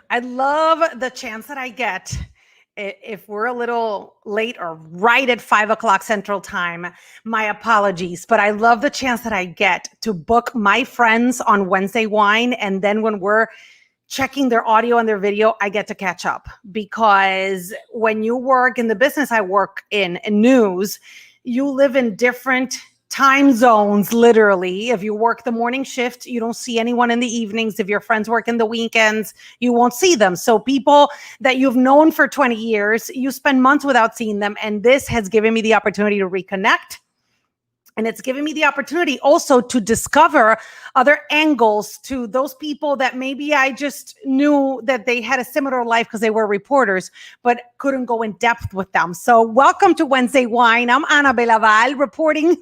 I love the chance that I get if we're a little late or right at 5 o'clock Central Time. My apologies, but I love the chance that I get to book my friends on Wednesday Wine. And then when we're checking their audio and their video, I get to catch up because when you work in the business I work in news, you live in different time zones. Literally, if you work the morning shift, you don't see anyone in the evenings. If your friends work in the weekends, you won't see them. So people that you've known for 20 years, you spend months without seeing them. And this has given me the opportunity to reconnect. And it's given me the opportunity also to discover other angles to those people that maybe I just knew that they had a similar life because they were reporters, but couldn't go in depth with them. So welcome to Wednesday Wine. I'm Ana Belaval reporting.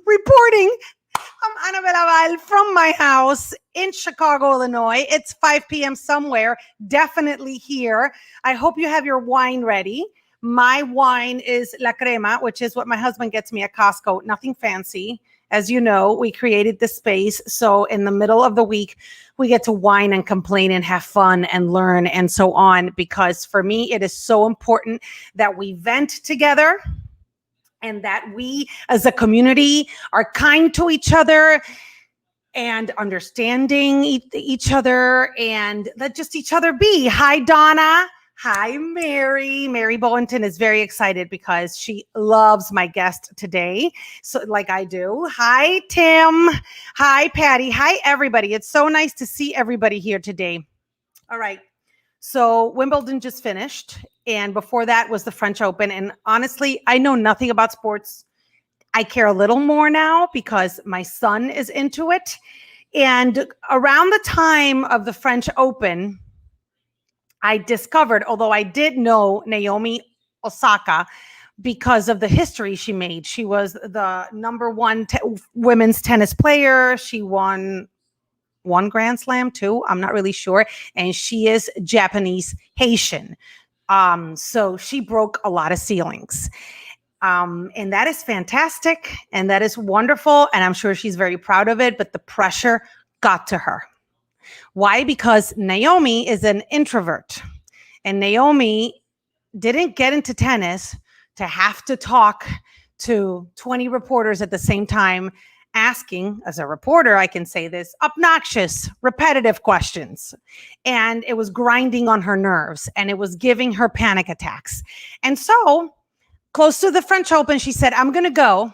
I'm Ana Belaval from my house in Chicago, Illinois. It's 5 p.m. somewhere, definitely here. I hope you have your wine ready. My wine is La Crema, which is what my husband gets me at Costco. Nothing fancy. As you know, we created this space. So in the middle of the week, we get to wine and complain and have fun and learn and so on. Because for me, it is so important that we vent together and that we as a community are kind to each other and understanding each other and let just each other be. Hi, Donna. Hi, Mary. Mary Bowenton is very excited because she loves my guest today, so like I do. Hi, Tim. Hi, Patty. Hi, everybody. It's so nice to see everybody here today. All right. So Wimbledon just finished, and before that was the French Open. And honestly, I know nothing about sports. I care a little more now because my son is into it. And around the time of the French Open, I discovered, although I did know Naomi Osaka because of the history she made. She was the number one women's tennis player. She won one Grand Slam, too. I'm not really sure. And she is Japanese Haitian. So she broke a lot of ceilings. And that is fantastic. And that is wonderful. And I'm sure she's very proud of it. But the pressure got to her. Why? Because Naomi is an introvert, and Naomi didn't get into tennis to have to talk to 20 reporters at the same time, asking, as a reporter, I can say this, obnoxious, repetitive questions. And it was grinding on her nerves, and it was giving her panic attacks. And so, close to the French Open, she said, I'm going to go,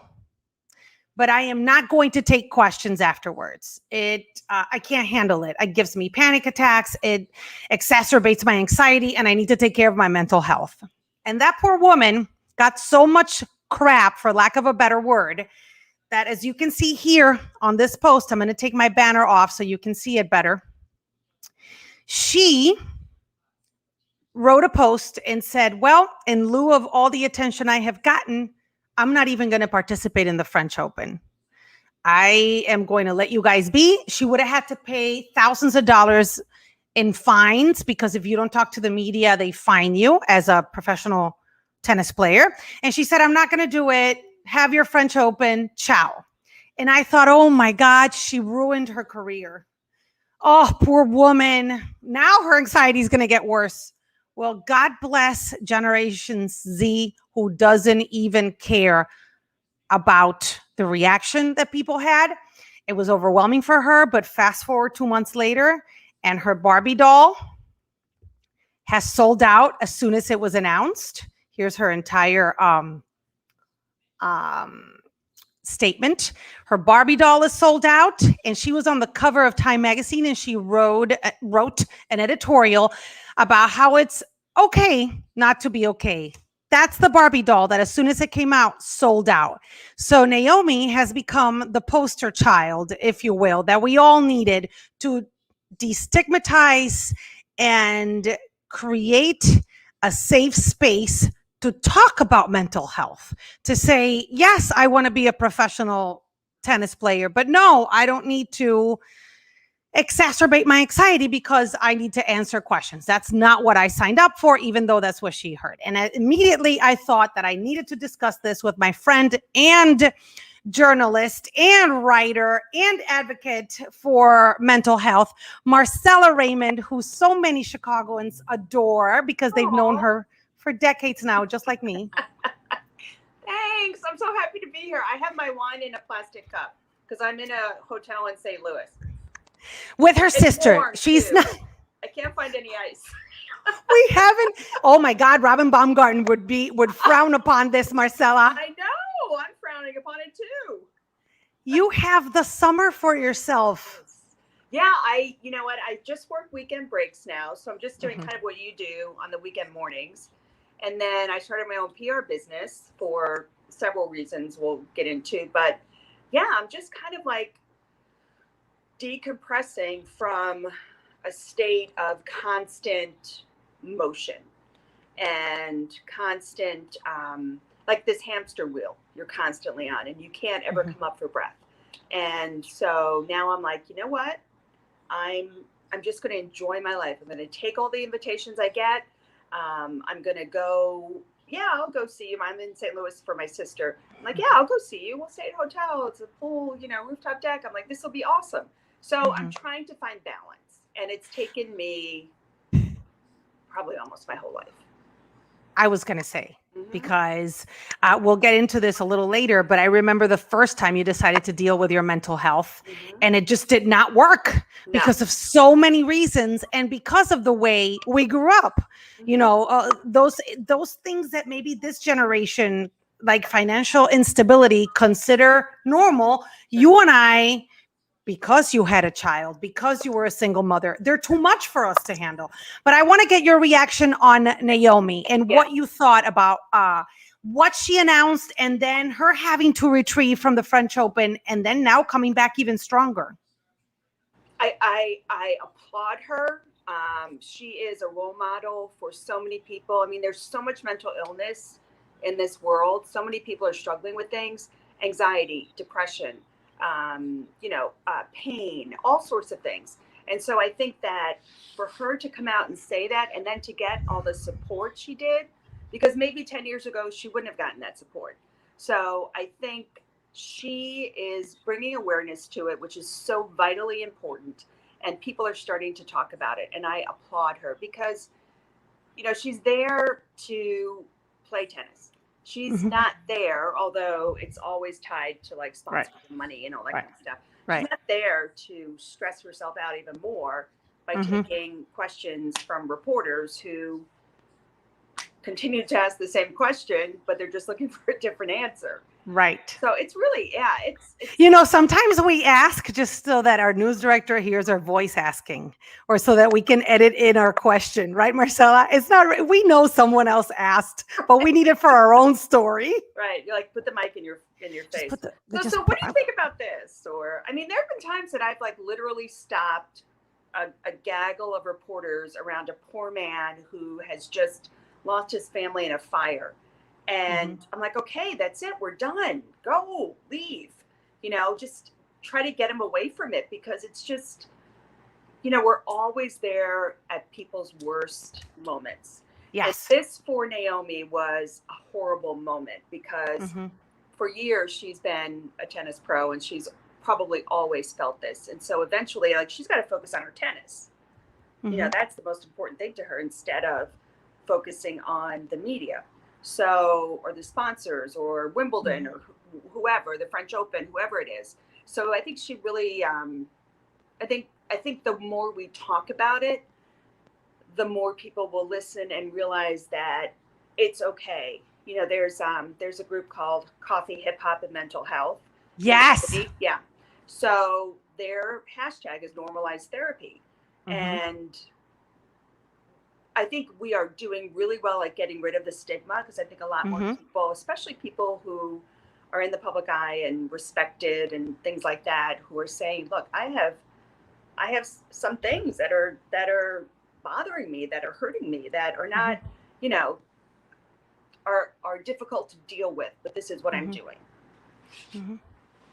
but I am not going to take questions afterwards. I can't handle it. It gives me panic attacks. It exacerbates my anxiety, and I need to take care of my mental health. And that poor woman got so much crap, for lack of a better word, that as you can see here on this post, I'm going to take my banner off so you can see it better. She wrote a post and said, well, in lieu of all the attention I have gotten, I'm not even going to participate in the French Open. I am going to let you guys be. She would have had to pay thousands of dollars in fines because if you don't talk to the media, they fine you as a professional tennis player. And she said, I'm not going to do it. Have your French Open. Ciao. And I thought, oh my God, she ruined her career. Oh, poor woman. Now her anxiety is going to get worse. Well, God bless Generation Z who doesn't even care about the reaction that people had. It was overwhelming for her, but fast forward 2 months later, and her Barbie doll has sold out as soon as it was announced. Here's her entire statement. Her Barbie doll is sold out, and she was on the cover of Time magazine, and she wrote an editorial about how it's okay not to be okay. That's the Barbie doll that as soon as it came out, sold out. So Naomi has become the poster child, if you will, that we all needed to destigmatize and create a safe space to talk about mental health, to say, yes, I want to be a professional tennis player, but no, I don't need to exacerbate my anxiety because I need to answer questions. That's not what I signed up for, even though that's what she heard. And immediately I thought that I needed to discuss this with my friend and journalist and writer and advocate for mental health, Marcella Raymond, who so many Chicagoans adore because they've known her for decades now, just like me. Thanks. I'm so happy to be here. I have my wine in a plastic cup because I'm in a hotel in St. Louis. With her sister. She's not. I can't find any ice. We haven't. Oh my God, Robin Baumgarten would frown upon this, Marcella. I know. I'm frowning upon it too. You have the summer for yourself. Yeah, you know what? I just work weekend breaks now. So I'm just doing kind of what you do on the weekend mornings. And then I started my own PR business for several reasons we'll get into. But yeah, I'm just kind of like decompressing from a state of constant motion and constant, like this hamster wheel you're constantly on and you can't ever come up for breath. And so now I'm like, you know what? I'm just going to enjoy my life. I'm going to take all the invitations I get. I'm going to go. Yeah, I'll go see you. I'm in St. Louis for my sister. I'm like, yeah, I'll go see you. We'll stay at a hotel. It's a pool, rooftop deck. I'm like, this will be awesome. So I'm trying to find balance. And it's taken me probably almost my whole life. I was going to say, because we'll get into this a little later, but I remember the first time you decided to deal with your mental health and it just did not work because of so many reasons and because of the way we grew up. Those things that maybe this generation, like financial instability, consider normal. You and I, because you had a child, because you were a single mother, they're too much for us to handle. But I want to get your reaction on Naomi and what you thought about what she announced and then her having to retrieve from the French Open and then now coming back even stronger. I applaud her. She is a role model for so many people. I mean, there's so much mental illness in this world. So many people are struggling with things, anxiety, depression, pain, all sorts of things. And so I think that for her to come out and say that, and then to get all the support she did, because maybe 10 years ago, she wouldn't have gotten that support. So I think she is bringing awareness to it, which is so vitally important. And people are starting to talk about it. And I applaud her because, she's there to play tennis. She's not there, although it's always tied to like sponsors and money and all that kind of stuff. She's not there to stress herself out even more by taking questions from reporters who continue to ask the same question, but they're just looking for a different answer. Right. So it's really, it's sometimes we ask just so that our news director hears our voice asking or so that we can edit in our question. Right, Marcella? It's not, we know someone else asked, but we need it for our own story. Right. You like put the mic in your face. So what do you think about this? Or, I mean, there have been times that I've like literally stopped a gaggle of reporters around a poor man who has just lost his family in a fire. And I'm like, okay, that's it. We're done. Go, leave. Just try to get him away from it because it's just, we're always there at people's worst moments. Yes. And this for Naomi was a horrible moment because for years she's been a tennis pro and she's probably always felt this. And so eventually, like, she's got to focus on her tennis. That's the most important thing to her instead of focusing on the media. So, or the sponsors or Wimbledon or whoever, the French Open, whoever it is. So I think she really, I think the more we talk about it, the more people will listen and realize that it's okay. There's a group called Coffee, Hip Hop, and Mental Health. Yes. Yeah. So their hashtag is normalize therapy. And I think we are doing really well at getting rid of the stigma because I think a lot more people, especially people who are in the public eye and respected and things like that, who are saying, look, I have some things that are bothering me, that are hurting me, that are not, are difficult to deal with, but this is what I'm doing.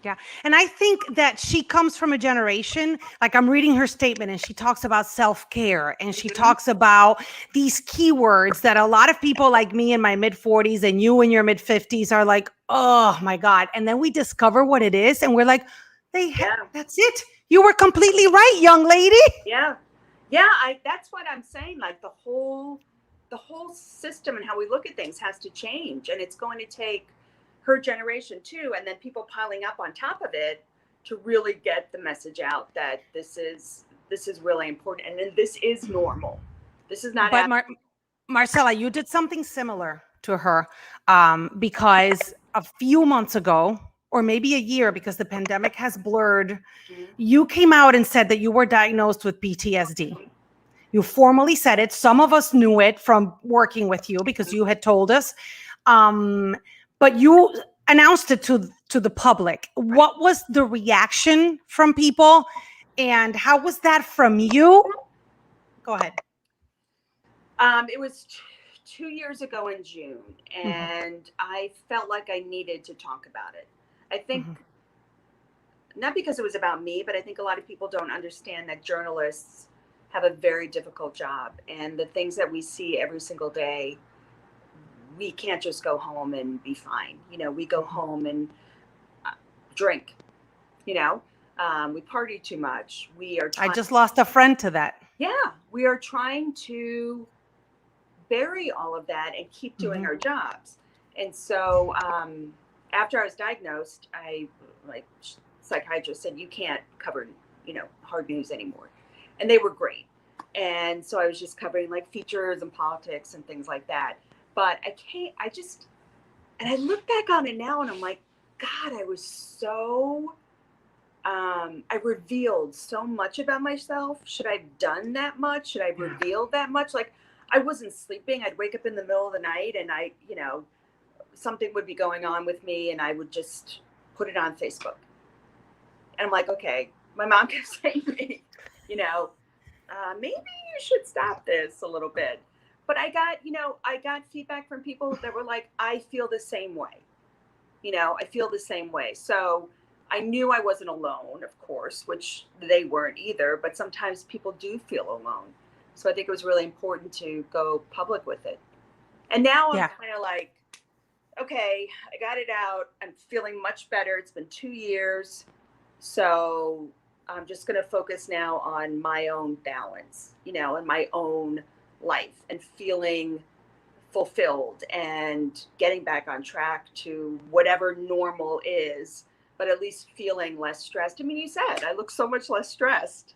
Yeah. And I think that she comes from a generation, like I'm reading her statement and she talks about self-care and she Mhm. talks about these keywords that a lot of people like me in my mid 40s and you in your mid 50s are like, oh my God. And then we discover what it is and we're like, Yeah. that's it. You were completely right, young lady. Yeah. Yeah, that's what I'm saying. Like the whole system and how we look at things has to change. And it's going to take her generation too, and then people piling up on top of it to really get the message out that this is really important and then this is normal. This is not But Marcella, you did something similar to her because a few months ago, or maybe a year, because the pandemic has blurred, you came out and said that you were diagnosed with PTSD. You formally said it. Some of us knew it from working with you because you had told us. But you announced it to the public. What was the reaction from people? And how was that from you? Go ahead. It was 2 years ago in June, Mhm, and I felt like I needed to talk about it. I think mhm. not because it was about me, but I think a lot of people don't understand that journalists have a very difficult job, and the things that we see every single day, we can't just go home and be fine. We go home and uh, drink. You know, we party too much. We are I trying. just lost a friend to that. Yeah, we are trying to bury all of that and keep doing Mhm. our jobs. And so after I was diagnosed, like psychiatrist said, you can't cover, hard news anymore. And they were great. And so I was just covering like features and politics and things like that. But and I look back on it now and I'm like, God, I revealed so much about myself. Should I have done that much? Should I have Yeah. revealed that much? Like, I wasn't sleeping. I'd wake up in the middle of the night and something would be going on with me and I would just put it on Facebook. And I'm like, okay, my mom kept saying to me, maybe you should stop this a little bit. But I got feedback from people that were like, I feel the same way. I feel the same way. So I knew I wasn't alone, of course, which they weren't either, but sometimes people do feel alone. So I think it was really important to go public with it. And now I'm Yeah. kind of like, okay, I got it out. I'm feeling much better. It's been 2 years. So I'm just going to focus now on my own balance, and my own life and feeling fulfilled and getting back on track to whatever normal is, but at least feeling less stressed. I mean, you said I look so much less stressed.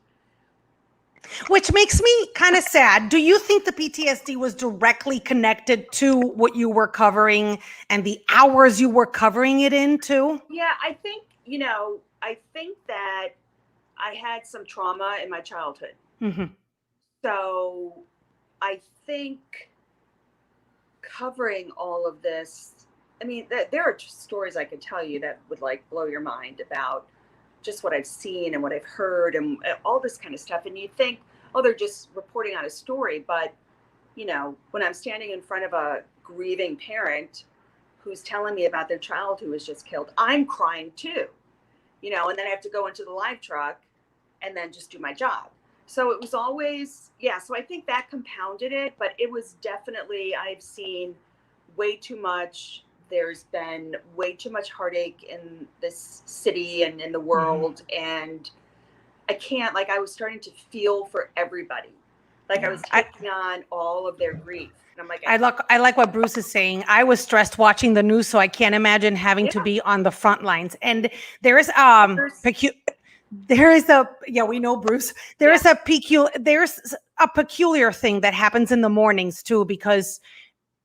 Which makes me kind of sad. Do you think the PTSD was directly connected to what you were covering and the hours you were covering it into? Yeah, I think that I had some trauma in my childhood. Hmm. So I think covering all of this, I mean, there are stories I could tell you that would like blow your mind about just what I've seen and what I've heard and all this kind of stuff. And you think, oh, they're just reporting on a story. But, when I'm standing in front of a grieving parent who's telling me about their child who was just killed, I'm crying too, and then I have to go into the live truck and then just do my job. So it was always, yeah. So I think that compounded it, but it was definitely, I've seen way too much. There's been way too much heartache in this city and in the Hmm. world. And I can't, like, I was starting to feel for everybody. Like I Yeah. was taking on all of their grief. And I'm like, I I like what Bruce is saying. I was stressed watching the news, so I can't imagine having can't. to Yeah. be on the front lines. And there is There's, there is a yeah, we know Bruce. yeah. There's a peculiar thing that happens in the mornings too, because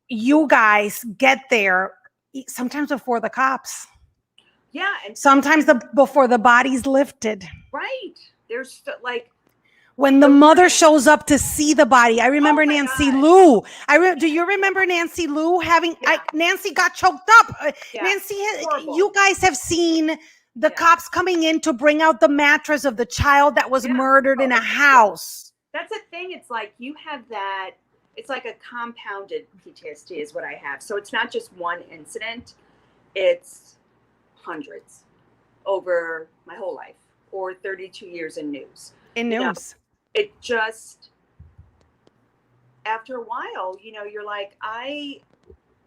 you guys get there sometimes before the cops, Yeah. And sometimes before the body's lifted. right. There's like When the the mother morning. shows up to see the body, I Oh remember my Nancy God. Lou. Do you remember Nancy Lou having? Yeah. Nancy got choked up. Yeah. Horrible. You guys have seen the Yeah. cops coming in to bring out the mattress of the child that was Yeah. murdered Oh, in a yeah. house. That's a thing. It's like you have that. It's like a compounded PTSD is what I have. So it's not just one incident. It's hundreds. over my whole life, or 32 years in news. In You know, news. it just, after a while, you're like,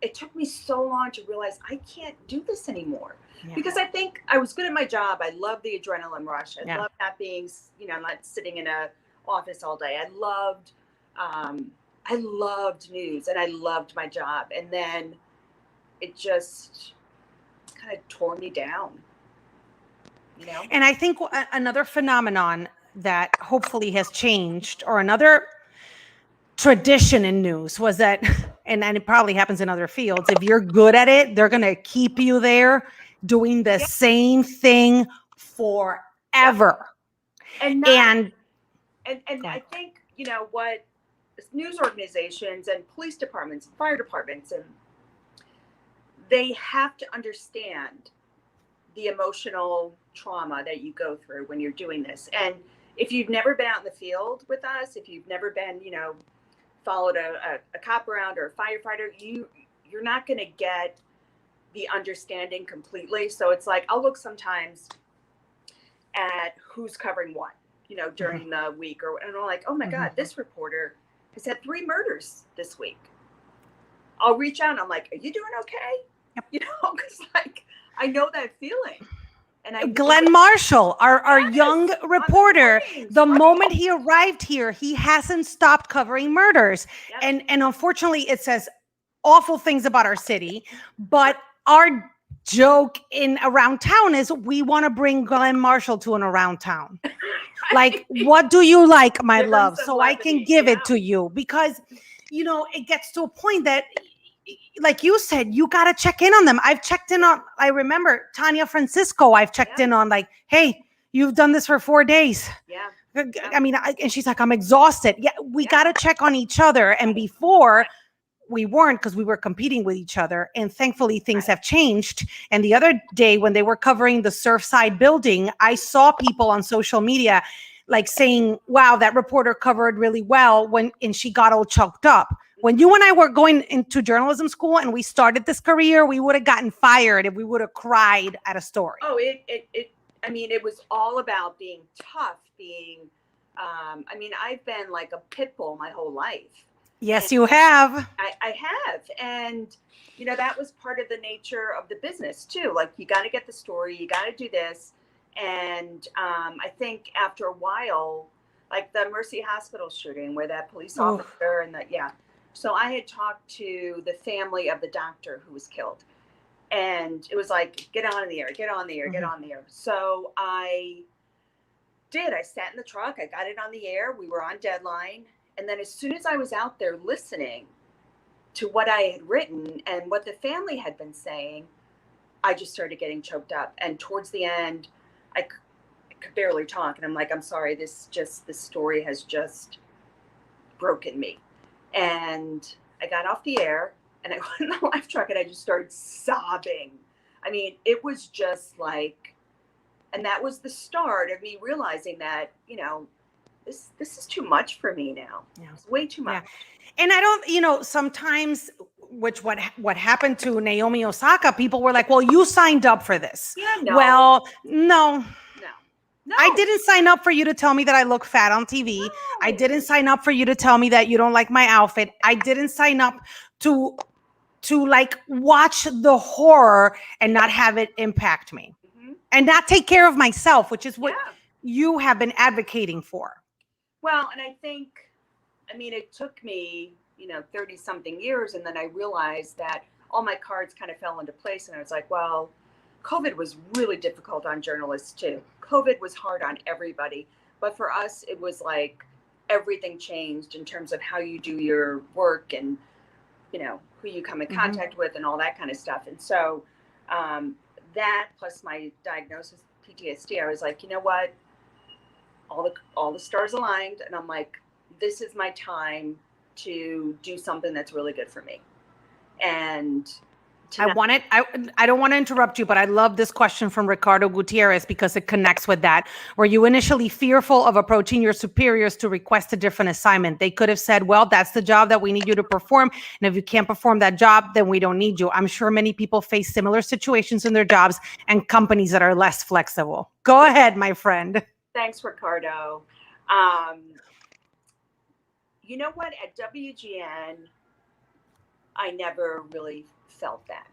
it took me so long to realize I can't do this anymore. Yeah. Because I think I was good at my job. I loved the adrenaline rush. I Yeah. loved not being, not sitting in a office all day. I loved news and I loved my job. And then it just kind of tore me down, And I think another phenomenon that hopefully has changed, or another tradition in news, was that, and it probably happens in other fields, if you're good at it, they're going to keep you there doing the Yeah. same thing forever. And And I think, what news organizations and police departments and fire departments, and they have to understand the emotional trauma that you go through when you're doing this. And if you've never been out in the field with us, if you've never been, followed a cop around or a firefighter, you're not going to get the understanding completely. So it's like, I'll look sometimes at who's covering what, during the week, and I'm like, oh my God, this reporter has had 3 murders this week. I'll reach out and I'm like, are you doing okay? Yep. Because like, I know that feeling. And Glenn Marshall, our young reporter, the moment he arrived here, he hasn't stopped covering murders. Yep. And unfortunately, it says awful things about our city. But our joke around town is we want to bring Glenn Marshall to an around town. Like, what do you like, my love? So I can give it to you. Because, it gets to a point that, like you said, you got to check in on them. I've checked in on, I remember Tanya Francisco, I've checked in on, like, hey, you've done this for 4 days. Yeah. I mean, and she's like, I'm exhausted. Yeah, we got to check on each other. And before, we weren't, because we were competing with each other. And thankfully, things have changed. And the other day, when they were covering the Surfside building, I saw people on social media like saying, wow, that reporter covered really well, and she got all choked up. When you and I were going into journalism school and we started this career, we would have gotten fired if we would have cried at a story. Oh, it was all about being tough, I've been like a pit bull my whole life. Yes, you have. I have. And, that was part of the nature of the business too. Like, you got to get the story, you got to do this. And I think after a while, like the Mercy Hospital shooting where that police officer So I had talked to the family of the doctor who was killed. And it was like, get on the air, get on the air, get on the air. So I did. I sat in the truck. I got it on the air. We were on deadline. And then as soon as I was out there listening to what I had written and what the family had been saying, I just started getting choked up. And towards the end, I could barely talk. And I'm like, I'm sorry, this story has just broken me. And I got off the air and I went in the live truck and I just started sobbing. I mean, it was just like, and that was the start of me realizing that, this is too much for me now. Yeah. It's way too much. Yeah. And I don't, sometimes, which what happened to Naomi Osaka, people were like, well, you signed up for this. Yeah, no. Well, no. I didn't sign up for you to tell me that I look fat on TV. No. I didn't sign up for you to tell me that you don't like my outfit. I didn't sign up to like watch the horror and not have it impact me and not take care of myself, which is what you have been advocating for. Well, and I think, it took me, 30 something years. And then I realized that all my cards kind of fell into place. And I was like, well, COVID was really difficult on journalists too. COVID was hard on everybody. But for us, it was like everything changed in terms of how you do your work and, who you come in contact with and all that kind of stuff. And so that plus my diagnosis, PTSD, I was like, you know what? All the stars aligned. And I'm like, this is my time to do something that's really good for me. And I don't want to interrupt you, but I love this question from Ricardo Gutierrez because it connects with that. Were you initially fearful of approaching your superiors to request a different assignment? They could have said, well, that's the job that we need you to perform. And if you can't perform that job, then we don't need you. I'm sure many people face similar situations in their jobs and companies that are less flexible. Go ahead, my friend. Thanks, Ricardo. You know what? At WGN, I never really felt that.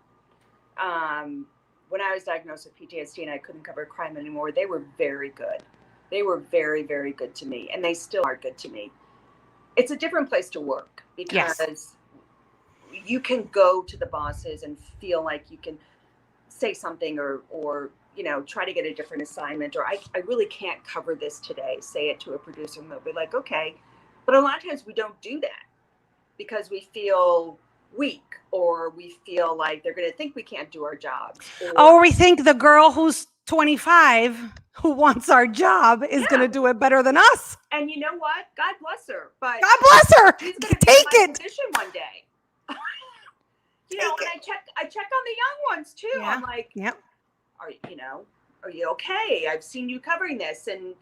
When I was diagnosed with PTSD and I couldn't cover crime anymore, they were very good. They were very, very good to me, and they still are good to me. It's a different place to work because you can go to the bosses and feel like you can say something or try to get a different assignment, or I really can't cover this today, say it to a producer, and they'll be like, okay. But a lot of times we don't do that because we feel weak, or we feel like they're going to think we can't do our jobs. Or we think the girl who's 25 who wants our job is going to do it better than us. And you know what? God bless her. But God bless her. She's going to take be in my it. position one day. And I check on the young ones too. Yeah. I'm like, yep. Are you okay? I've seen you covering this, and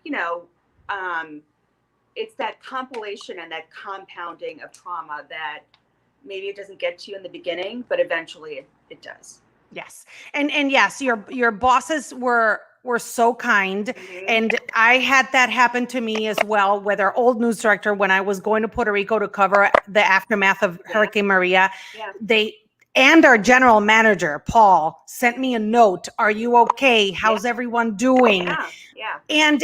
it's that compilation and that compounding of trauma that maybe it doesn't get to you in the beginning, but eventually it does. Yes. And yes, your bosses were so kind. Mm-hmm. And I had that happen to me as well with our old news director when I was going to Puerto Rico to cover the aftermath of Hurricane Maria. Yeah. And our general manager, Paul, sent me a note. Are you okay? How's everyone doing? Yeah. And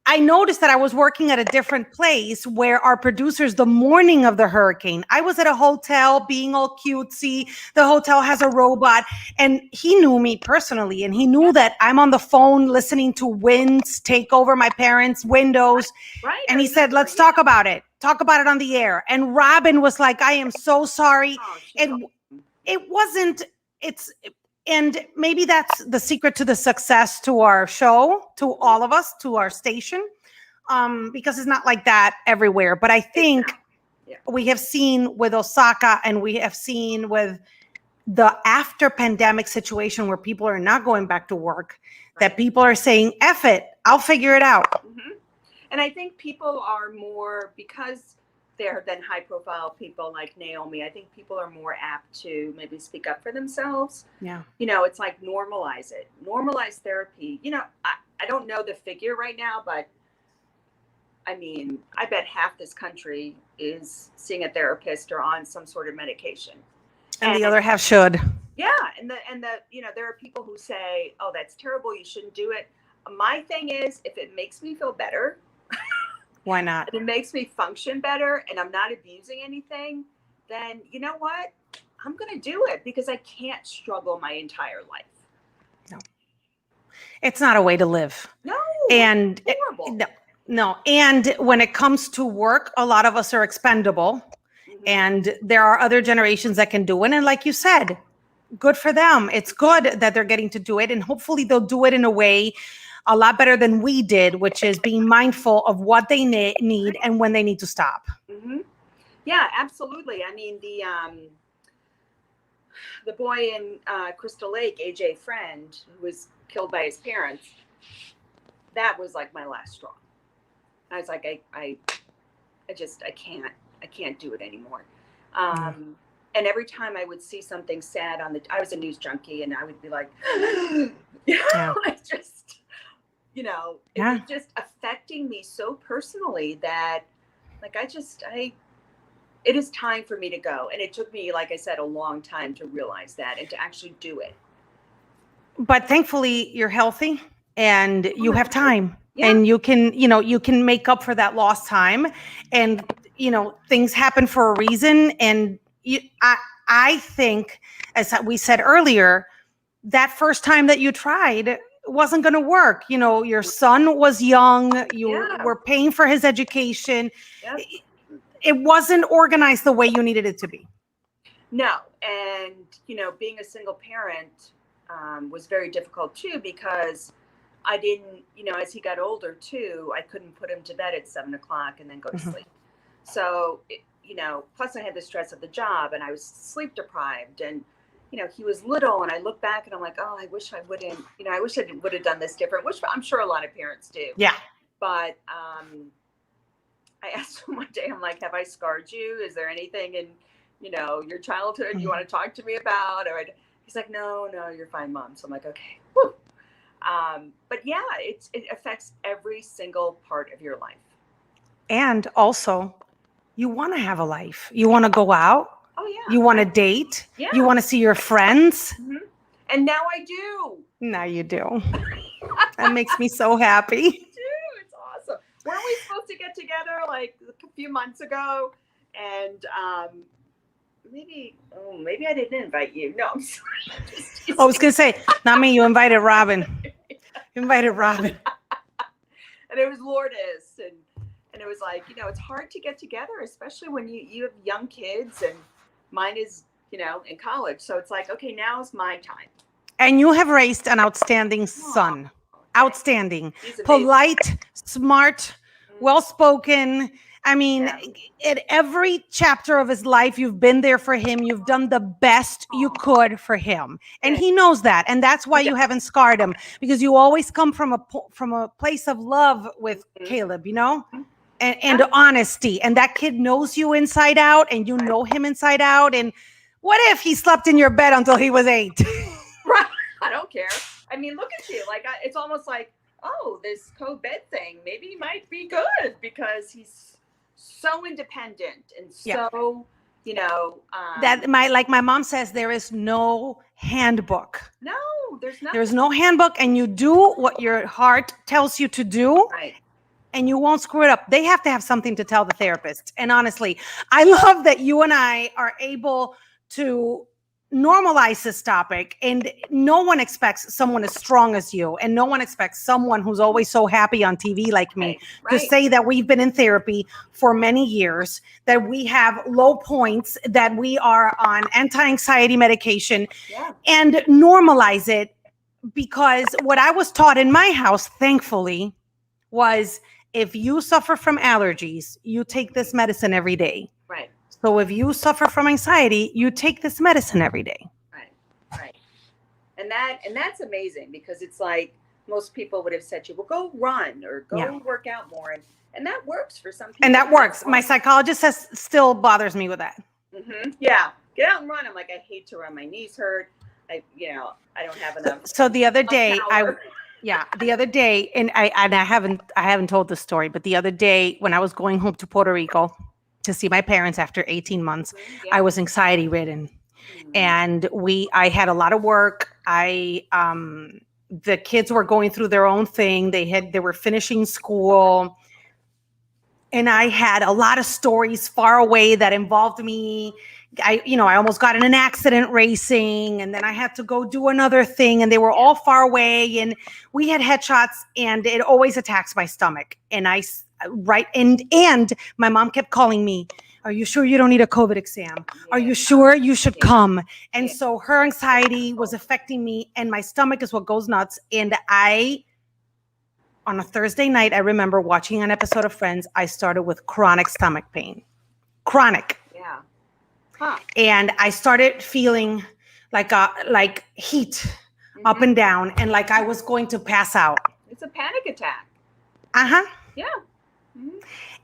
I noticed that I was working at a different place where our producers, the morning of the hurricane, I was at a hotel being all cutesy. The hotel has a robot, and he knew me personally, and he knew that I'm on the phone listening to winds take over my parents' windows. Right. And he said, let's talk about it. Talk about it on the air. And Robin was like, I am so sorry. It wasn't, and maybe that's the secret to the success to our show, to all of us, to our station, because it's not like that everywhere. But I think we have seen with Osaka, and we have seen with the after pandemic situation where people are not going back to work, that people are saying, F it, I'll figure it out. Mm-hmm. And I think people are more, because there have been high profile people like Naomi, I think people are more apt to maybe speak up for themselves. Yeah. It's like normalize it. Normalize therapy. I don't know the figure right now, but I mean, I bet half this country is seeing a therapist or on some sort of medication. And the other half should. Yeah. And there are people who say, oh, that's terrible, you shouldn't do it. My thing is, if it makes me feel better, why not? And it makes me function better, and I'm not abusing anything, then you know what? I'm going to do it, because I can't struggle my entire life. No. It's not a way to live. No. And horrible. No. And when it comes to work, a lot of us are expendable. Mm-hmm. And there are other generations that can do it. And like you said, good for them. It's good that they're getting to do it. And hopefully they'll do it in a way a lot better than we did, which is being mindful of what they need and when they need to stop. Mm-hmm. Yeah, absolutely. I mean, the boy in Crystal Lake, AJ Friend, who was killed by his parents, that was like my last straw. I was like, I can't do it anymore. And every time I would see something sad I was a news junkie, and I would be like, it was just affecting me so personally that, like, it is time for me to go. And it took me, like I said, a long time to realize that and to actually do it. But thankfully you're healthy and you have time, yeah. And you can make up for that lost time, and, things happen for a reason. And I think, as we said earlier, that first time that you tried wasn't going to work. Your son was young. You were paying for his education. Yeah. It wasn't organized the way you needed it to be. No. And, being a single parent was very difficult too, because I didn't, as he got older too, I couldn't put him to bed at 7:00 and then go to sleep. So, plus I had the stress of the job, and I was sleep deprived, and, he was little, and I look back and I'm like, oh, I wish I wouldn't, I wish I would have done this different, which I'm sure a lot of parents do. Yeah. But I asked him one day, I'm like, have I scarred you? Is there anything in, your childhood you want to talk to me about? He's like, no, you're fine, Mom. So I'm like, okay. Whew. But yeah, it affects every single part of your life. And also, you want to have a life. You want to go out. Oh, yeah. You want to date. Yeah. You want to see your friends. Mm-hmm. And now I do. Now you do. That makes me so happy. I do. It's awesome. Weren't we supposed to get together like a few months ago? And maybe I didn't invite you. No, I'm sorry. I was going to say, not me. You invited Robin. You invited Robin. And it was Lourdes. And it was like, it's hard to get together, especially when you have young kids, and mine is, in college. So it's like, okay, now's my time. And you have raised an outstanding son. Outstanding. Polite, smart, well-spoken. I mean, at every chapter of his life, you've been there for him. You've done the best you could for him. And he knows that. And that's why you haven't scarred him, because you always come from a place of love with Caleb, and honesty. And that kid knows you inside out, and you know him inside out. And what if he slept in your bed until he was 8? Right. I don't care. I mean, look at you. Like, it's almost like, oh, this co-bed thing maybe might be good, because he's so independent and so, that my mom says, there is no handbook. No, there's nothing. There's no handbook, and you do what your heart tells you to do. Right. And you won't screw it up. They have to have something to tell the therapist. And honestly, I love that you and I are able to normalize this topic, and no one expects someone as strong as you, and no one expects someone who's always so happy on TV like me to say that we've been in therapy for many years, that we have low points, that we are on anti-anxiety medication, and normalize it. Because what I was taught in my house, thankfully, was if you suffer from allergies, you take this medicine every day. Right. So if you suffer from anxiety, you take this medicine every day. Right. And that's amazing, because it's like most people would have said to you, well, go run or go work out more. And that works for some people. And that works. My psychologist says still bothers me with that. Mm-hmm. Yeah. Get out and run. I'm like, I hate to run. My knees hurt. I don't have enough. So the other day, the other day, and I haven't told the story, but the other day when I was going home to Puerto Rico to see my parents after 18 months, I was anxiety ridden, and I had a lot of work. The kids were going through their own thing. They were finishing school, and I had a lot of stories far away that involved me. I almost got in an accident racing, and then I had to go do another thing, and they were all far away, and we had headshots, and it always attacks my stomach. And and my mom kept calling me, are you sure you don't need a COVID exam? Are you sure you should come? And so her anxiety was affecting me, and my stomach is what goes nuts. And on a Thursday night, I remember watching an episode of Friends. I started with chronic stomach pain. Chronic. Yeah. Huh. And I started feeling like heat up and down, and like I was going to pass out. It's a panic attack. Yeah. Mm-hmm.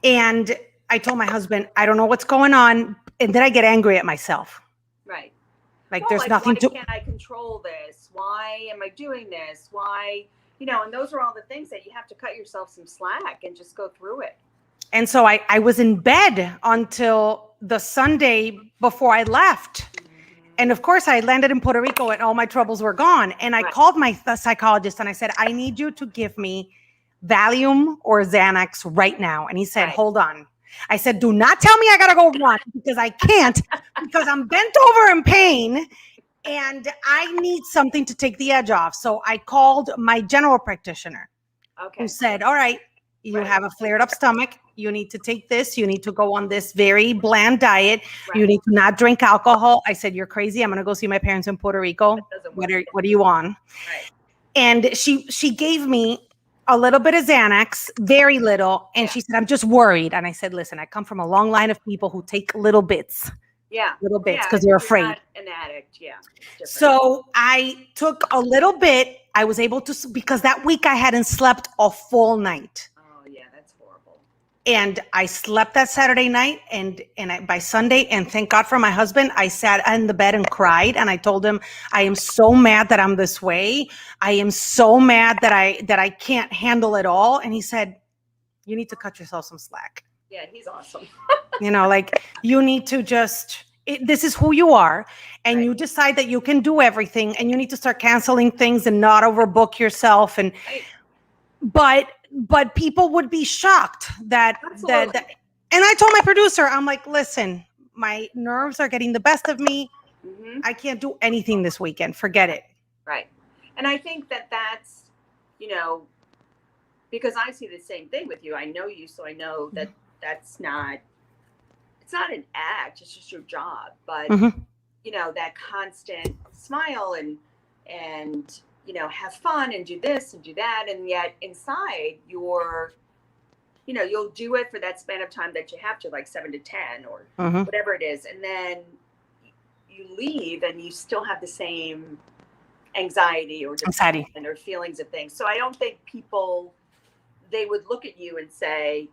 And I told my husband, I don't know what's going on. And then I get angry at myself. Right. Like there's nothing why can't I control this? Why am I doing this? Why, and those are all the things that you have to cut yourself some slack and just go through it. And so I was in bed until the Sunday before I left. And of course, I landed in Puerto Rico and all my troubles were gone. And I called my psychologist and I said, I need you to give me Valium or Xanax right now. And he said, hold on. I said, do not tell me I got to go run, because I can't, because I'm bent over in pain and I need something to take the edge off. So I called my general practitioner, who said, all right, you have a flared up stomach. You need to take this. You need to go on this very bland diet. You need to not drink alcohol. I said, you're crazy. I'm going to go see my parents in Puerto Rico. What are you on? And she gave me a little bit of Xanax, very little. And she said, I'm just worried. And I said, listen, I come from a long line of people who take little bits. Yeah. little bits Yeah. because If you're you're afraid. not an addict, yeah, it's different. So I took a little bit. I was able to, because that week I hadn't slept a full night. Oh yeah, that's horrible. And I slept that Saturday night, by Sunday, and thank God for my husband, I sat in the bed and cried, and I told him, I am so mad that I'm this way. I am so mad that I can't handle it all. And he said, you need to cut yourself some slack. Yeah, he's awesome. Like you need to just, this is who you are, and Right. you decide that you can do everything, and you need to start canceling things and not overbook yourself. And Right. but people would be shocked that Absolutely. and I told my producer, I'm like, listen, my nerves are getting the best of me. Hmm. I can't do anything this weekend. Forget it. Right. And I think that that's, you know, because I see the same thing with you. I know you, so I know that that's not, it's not an act, it's just your job. But, Mhm. you know, that constant smile and, you know, have fun and do this and do that. And yet inside you're, you know, you'll do it for that span of time that you have to, like 7 to 10 or Mhm. whatever it is. And then you leave and you still have the same anxiety or Anxiety. depression or feelings of things. So I don't think people, they would look at you and say,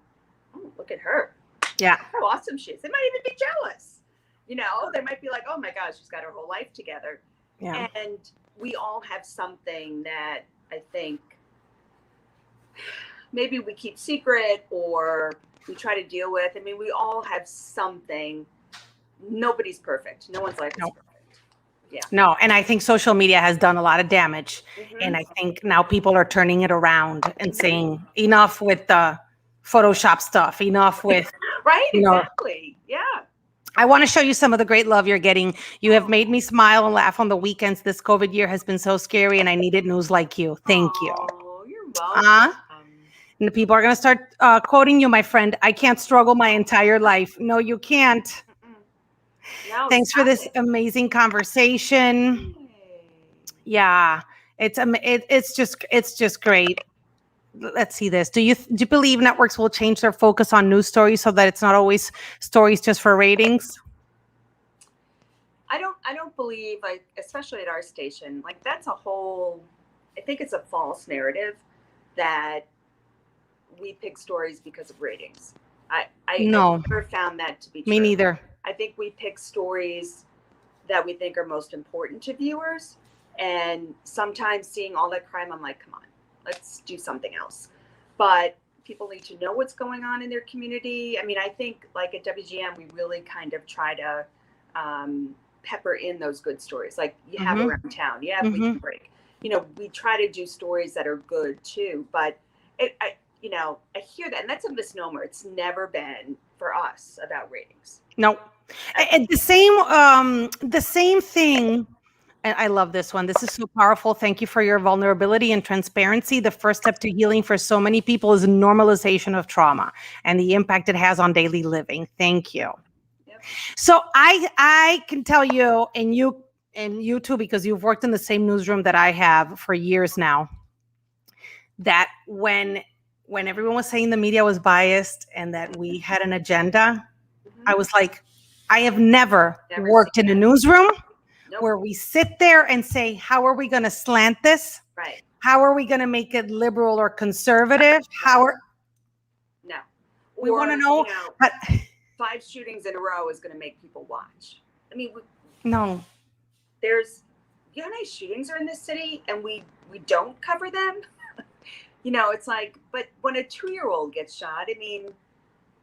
oh, look at her. Yeah. How awesome she is. They might even be jealous. You know, they might be like, oh my gosh, she's got her whole life together. Yeah. And we all have something that I think maybe we keep secret or we try to deal with. I mean, we all have something. Nobody's perfect. No one's life is No. perfect. Yeah. No, and I think social media has done a lot of damage. Mhm. And I think now people are turning it around and saying, enough with the Photoshop stuff, enough with, Right? you know, Exactly. Yeah. I want to show you some of the great love you're getting. You have made me smile and laugh on the weekends. This COVID year has been so scary, and I needed news like you. Thank you. Oh, you're welcome. Uh, and the people are going to start quoting you, my friend. I can't struggle my entire life. No, you can't. No, Thanks for stop this it. amazing conversation. Yeah, it's just great. Let's see this. Do you believe networks will change their focus on news stories so that it's not always stories just for ratings? I don't believe, like, especially at our station, like that's a whole, I think it's a false narrative that we pick stories because of ratings. I No, never found that to be me true. neither. I think we pick stories that we think are most important to viewers. And sometimes seeing all that crime, I'm like, come on, let's do something else. But people need to know what's going on in their community. I mean, I think like at WGM, we really kind of try to pepper in those good stories. Like you have Mhm. around town, you have Mhm. Weekend Break. You know, we try to do stories that are good too. But you know, I hear that, and that's a misnomer. It's never been for us about ratings. No. And the same thing. And I love this one. This is so powerful. Thank you for your vulnerability and transparency. The first step to healing for so many people is normalization of trauma and the impact it has on daily living. Thank you. Yep. So I can tell you, and you too, because you've worked in the same newsroom that I have for years now, that when everyone was saying the media was biased and that we had an agenda, I was like, I have never Never worked seen in a that. newsroom Nope. where we sit there and say, how are we going to slant this? Right. How are we going to make it liberal or conservative? How are No. we Or, want to know? you know, But 5 shootings in a row is going to make people watch. I mean, no, there's, you know how many shootings are in this city and we don't cover them? You know, it's like, but when a 2-year-old gets shot, I mean,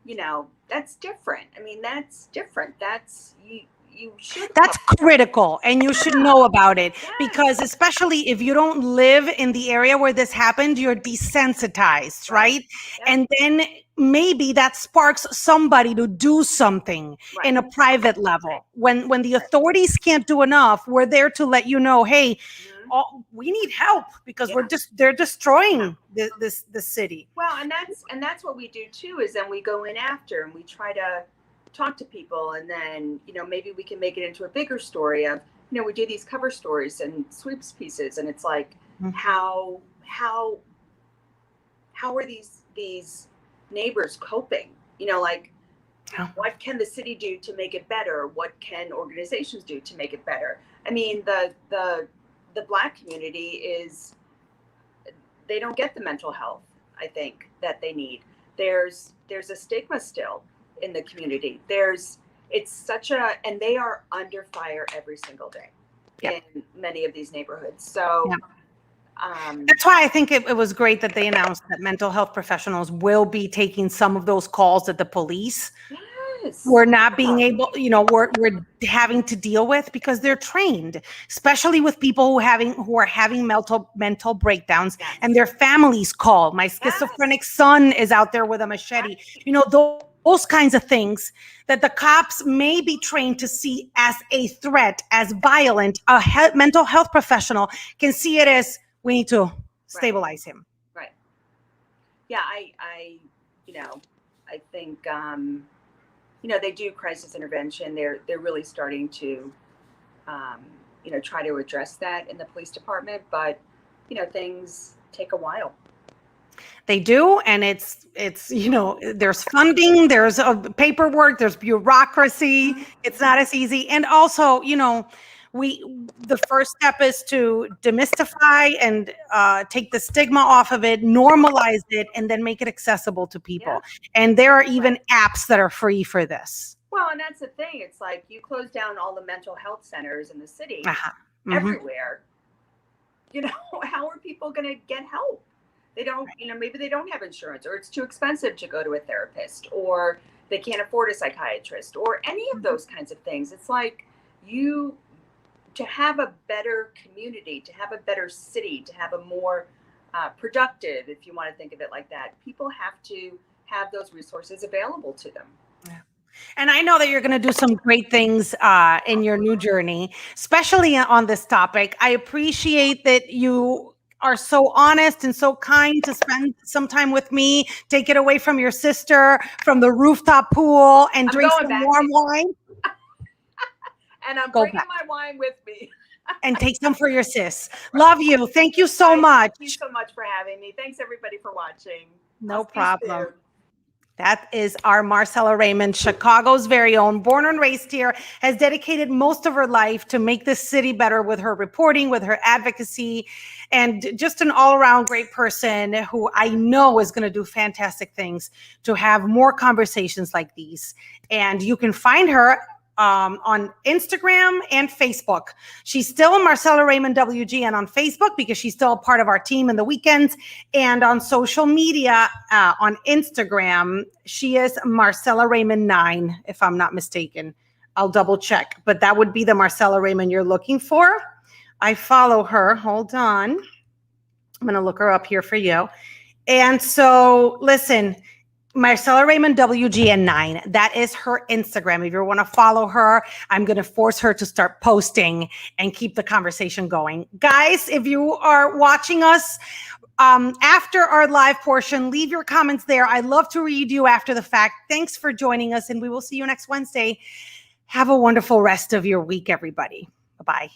you know, that's different. I mean, that's different. That's, you should that's cover. critical, and you should know about it, Yes. because especially if you don't live in the area where this happened, you're desensitized, right? Yep. And then maybe that sparks somebody to do something Right. in a private level. When the authorities can't do enough, we're there to let you know, hey, Mhm. we need help because Yeah. they're destroying the city. Well, and that's what we do too, is then we go in after and we try to talk to people, and then, you know, maybe we can make it into a bigger story of, you know, we do these cover stories and sweeps pieces, and it's like, Mhm. how are these neighbors coping? You know, like Yeah. What can the city do to make it better? What can organizations do to make it better? I mean, the Black community they don't get the mental health, I think, that they need. There's a stigma still in the community. And they are under fire every single day Yeah. in many of these neighborhoods. So Yeah. That's why I think it was great that they announced that mental health professionals will be taking some of those calls that the police yes, we're not being able, we're having to deal with, because they're trained, especially with people who are having mental breakdowns, yes, and their families call. My schizophrenic son is out there with a machete. Those kinds of things that the cops may be trained to see as a threat, as violent. A mental health professional can see it as, we need to stabilize him. Right. Yeah, I think they do crisis intervention. They're really starting to try to address that in the police department, but things take a while. They do, and it's there's funding, there's paperwork, there's bureaucracy. It's not as easy, and also the first step is to demystify and take the stigma off of it, normalize it, and then make it accessible to people. Yeah. And there are even apps that are free for this. Well, and that's the thing. It's like you close down all the mental health centers in the city, everywhere. How are people going to get help? They don't, maybe they don't have insurance, or it's too expensive to go to a therapist, or they can't afford a psychiatrist, or any of those kinds of things. It's like to have a better community, to have a better city, to have a more productive, if you want to think of it like that, people have to have those resources available to them. Yeah. And I know that you're going to do some great things in your new journey, especially on this topic. I appreciate that you are so honest and so kind to spend some time with me, take it away from your sister, from the rooftop pool, and drink some warm wine. And I'm bringing my wine with me. And take some for your sis. Love you. Thank you so much. Thank you so much for having me. Thanks, everybody, for watching. No problem. That is our Marcella Raymond, Chicago's very own, born and raised here, has dedicated most of her life to make this city better with her reporting, with her advocacy, and just an all-around great person who I know is going to do fantastic things to have more conversations like these. And you can find her on Instagram and Facebook. She's still Marcella Raymond WG, and on Facebook, because she's still a part of our team in the weekends, and on social media, on Instagram, she is Marcella Raymond 9, if I'm not mistaken. I'll double check, but that would be the Marcella Raymond you're looking for. I follow her. Hold on. I'm going to look her up here for you. And so listen, Marcella Raymond WG and 9. That is her Instagram. If you want to follow her, I'm going to force her to start posting and keep the conversation going. Guys, if you are watching us after our live portion, leave your comments there. I love to read you after the fact. Thanks for joining us, and we will see you next Wednesday. Have a wonderful rest of your week, everybody. Bye-bye.